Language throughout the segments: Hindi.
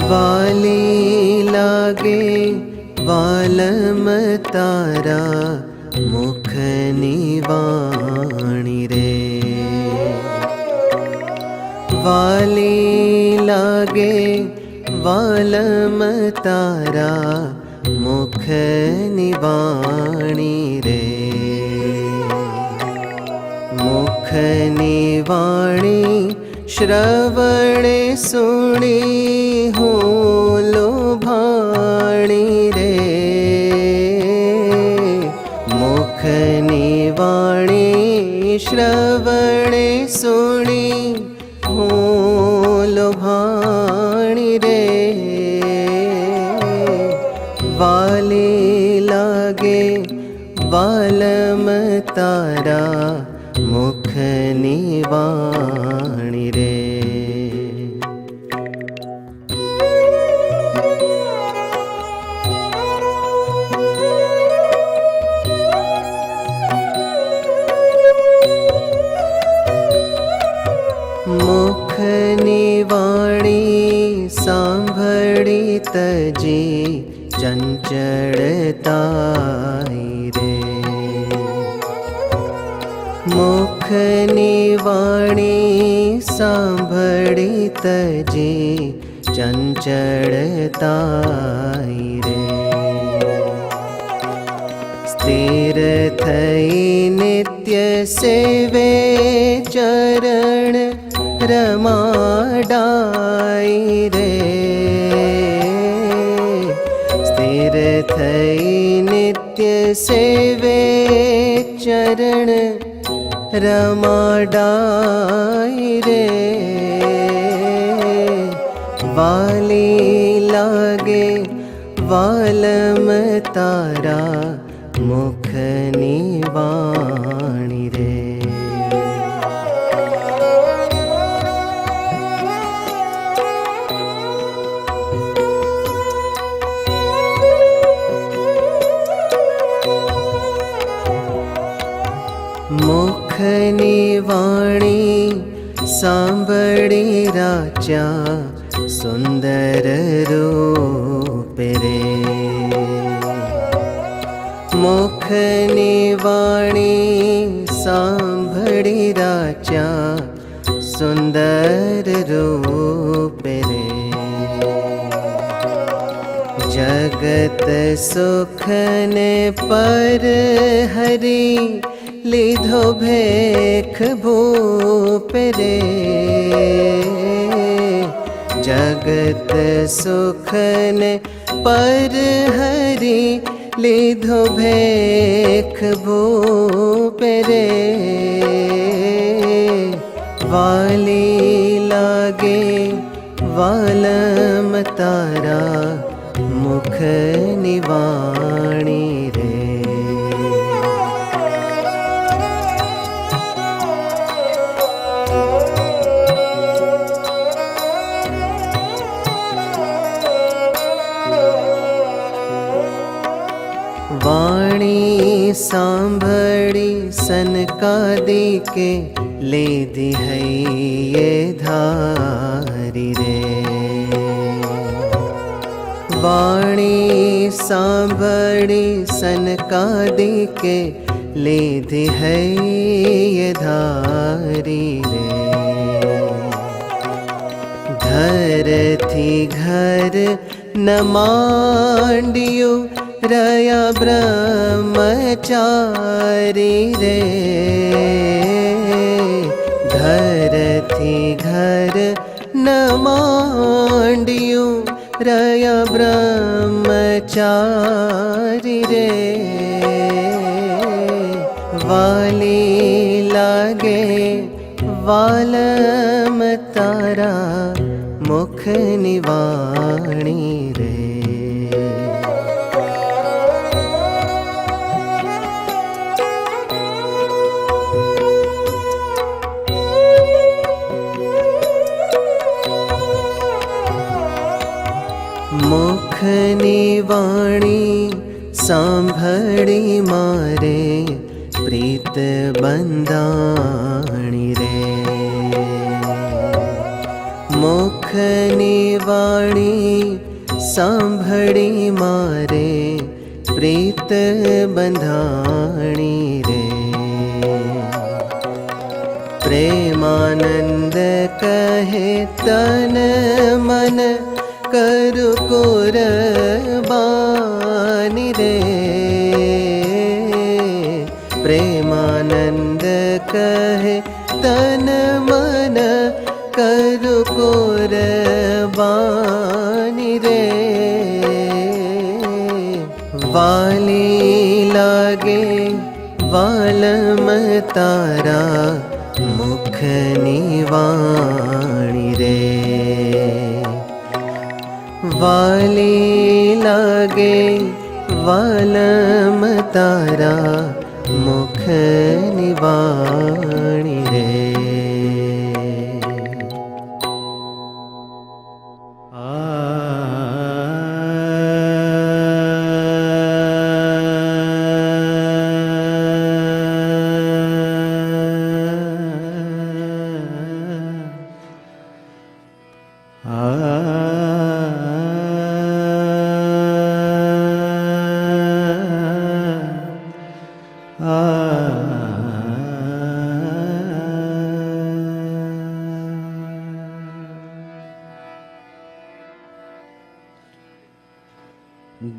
वाली लागे वालम तारा मुखनी वाणी रे। वाली लागे वालम तारा मुखनी वाणी रे। मुखनी वाणी श्रवणे सुणी हूँ लोभाणी रे। मुखनी वाणी श्रवणे सुणी हूँ लोभाणी रे। वाली लागे वालम तारा मुखनी वाणी रे। मुखनी वाणी सांभळी तजी चंचलताई रे। मुखनी वाणी सांभळी तजी चंचलताई रे। स्थिर थई नित्य सेवे चरण रमाडाई रे। स्थिर थई नित्य सेवे चरण रमाडाई रे। वाली लागे वालम तारा मुखनी वाणी रे। मुखनी वाणी सांभळी राजा सुंदर रूप रे। मुखनी वाणी सांभळी राजा सुंदर रूप रे। जगत सुख ने पर हरि लीधो भेख भूप रे। जगत सुख ने पर हरि लीधो भेख भूप रे। वाली लागे वालम तारा मुखनी वाणी रे। वाणी सांभळी सनकादिके लेदी है ये धारी रे। वाणी सांभळी सनकादिके लेदी है ये धारी रे। घर थी घर न मांडियो रया ब्रह्मचारी रे। घर थी घर न मांडियो रया ब्रह्मचारी रे। वाली लागे वालम तारा मुखनी वाणी रे। मुखनी वाणी सांभळी मारे प्रीत बंधाणी रे। मुखनी वाणी सांभळी मारे प्रीत बंधाणी रे। प्रेमानंद कहे तन मन करु कुर्बानी रे। प्रेमानंद कहे तन मन करु कुर्बानी रे। वाली लागे वालम तारा मुखनी वाणी रे। वाली लागे वालम तारा मुखनी वाणी रे।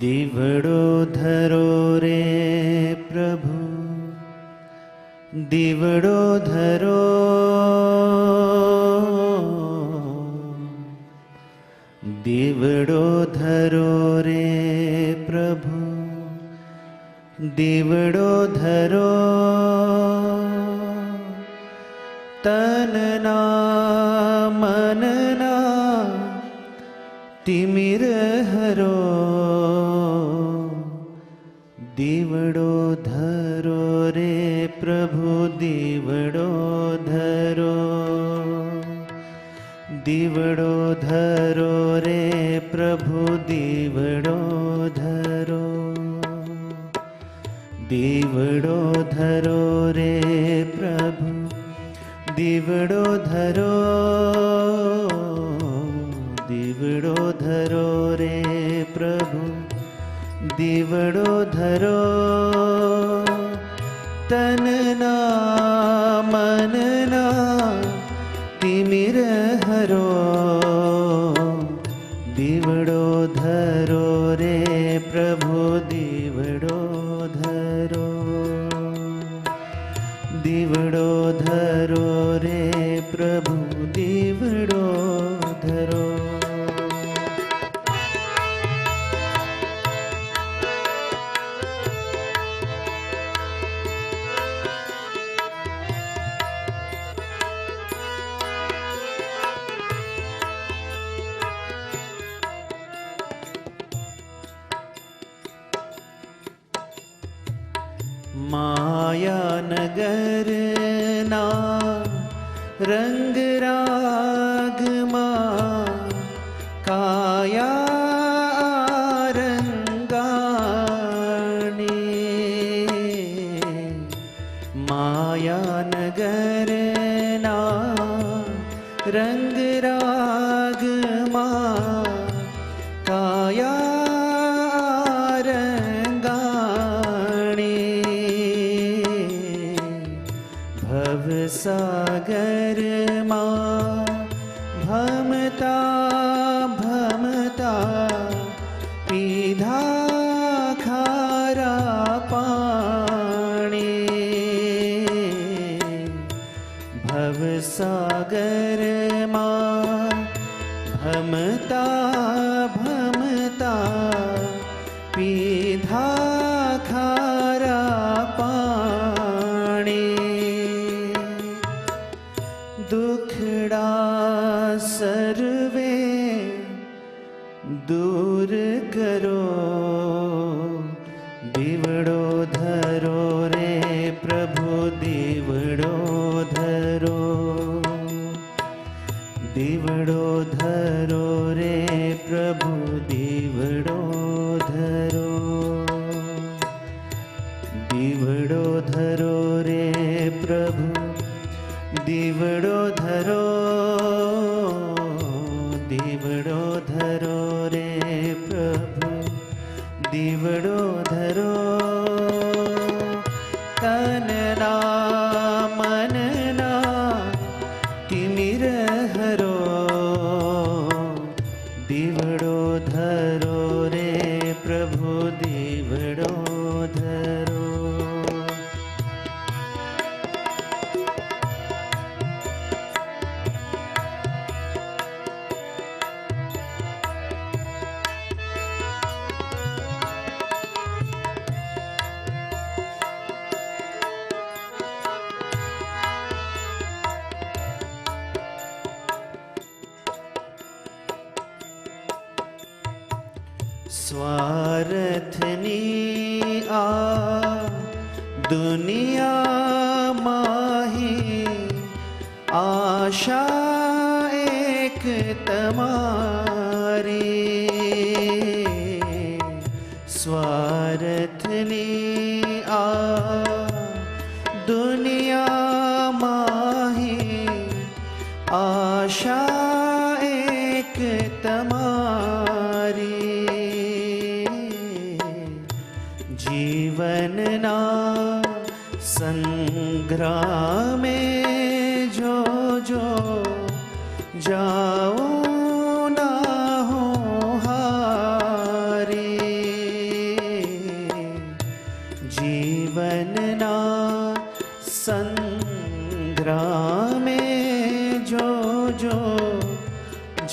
દીવડો ધરો રે પ્રભુ, દીવડો ધરો, દીવડો ધરો રે પ્રભુ, દીવડો ધરો, તનના મનના તિમિર હરો। દીવડો ધરો રે પ્રભુ, દીવડો ધરો, દીવડો ધરો રે પ્રભુ, દીવડો ધરો, દીવડો ધરો રે પ્રભુ, દીવડો ધરો, દીવડો ધરો રે પ્રભુ, દીવડો ધરો, તનના મનના તિમિર હરો। દીવડો ધરો રે પ્રભુ, દીવડો ધરો, દીવડો ધરો રે પ્રભુ, દીવડો ધરો। मायानगर ना रंग रागमा काया रंगाणी। मायानगर ना रंग रागमा काया सागर मां भमता भमता पीधा खारा पानी। भव सागर मां भमता भमता पीधा खारा पानी। दुखड़ा सर्वे दूर करो, दीवड़ो धरो रे प्रभु, दीवड़ो धरो, दीवड़ो धरो रे प्रभु, दीवड़ो धरो। प्रभु दीवड़ो धरो रे प्रभु दीवड़ो धरो तनना मनना तिमिर हरो दीवड़ो धरो रे प्रभु दीवड़ो धरो स्वार्थनी आ दुनिया माही आशा एक तमारी स्वार्थनी आ दुनिया माही आशा एक तमारी जीवनना संग्राम में जो जाओ ना हो हारी जीवनना संग्राम में जो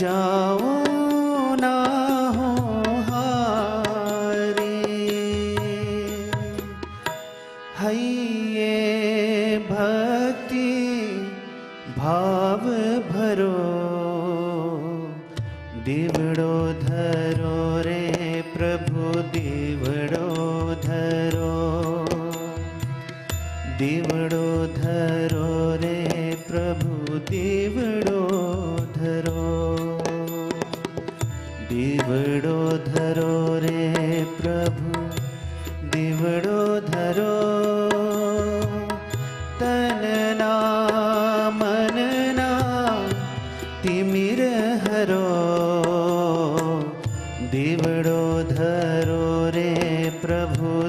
जाओ ना हो हइये भक्ति भाव भरो दीवड़ो धरो रे प्रभु दीवड़ो धरो रे प्रभु दीवड़ो धरो रे प्रभु दीवड़ो धरो तनना मनना तिमिर हरो दीवड़ो धरो रे प्रभु